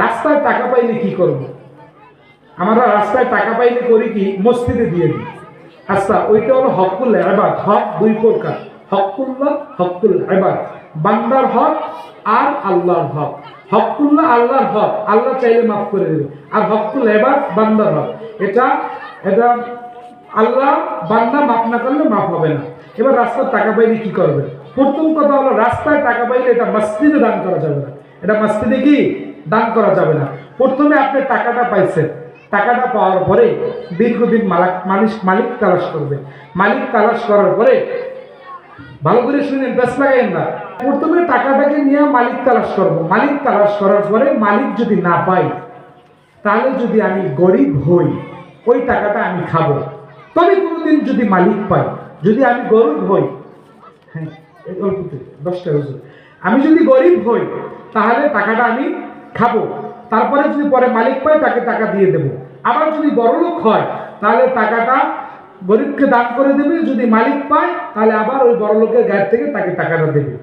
রাস্তায় টাকা পাইলে কি করব? আমরা রাস্তায় টাকা পাইলে করি কি? মসজিদে দিয়ে দিই। আচ্ছা, ওইটা হলো হকুল ইবাদ। হক দুই প্রকার, হকুল্লাহ, হকুল ইবাদ। বান্দার হক আর আল্লাহর হক। হকুল্লাহ আল্লাহর হক, আল্লাহ চাইলে মাফ করে দেবে। আর হকুল ইবাদ বান্দার হক। এটা এটা আল্লাহ, বান্দা মাফ না করলে মাফ হবে না। এবার রাস্তার টাকা পাইলে কি করবে? প্রথম কথা হলো, রাস্তায় টাকা পাইলে এটা মসজিদে দান করা যাবে না। এটা মসজিদে কি দান করা যাবে না। প্রথমে আপনি টাকাটা পাইছেন, টাকাটা পাওয়ার পরে দীর্ঘদিন মালিক তালাশ করবে। মালিক তালাশ করার পরে, ভালো করে শুনেন, বেশ লাগাইন না। প্রথমে টাকাটাকে নিয়ে মালিক তালাশ করবো। মালিক তালাশ করার পরে মালিক যদি না পাই, তাহলে যদি আমি গরিব হই, ওই টাকাটা আমি খাবো। তবে কোনোদিন যদি মালিক পাই, যদি আমি গরিব হই, হ্যাঁ, এই গল্পতে 10টা হুজুর, আমি যদি গরিব হই তাহলে টাকাটা আমি খাবো। তারপরে যদি পরে মালিক পাই, তাকে টাকা দিয়ে দেব। আবার যদি বড়লোক হয়, তাহলে টাকাটা গরিবকে দান করে দেবে। যদি মালিক পায়, তাহলে আবার ওই বড়লোকের গায়ের থেকে তাকে টাকাটা দেবে।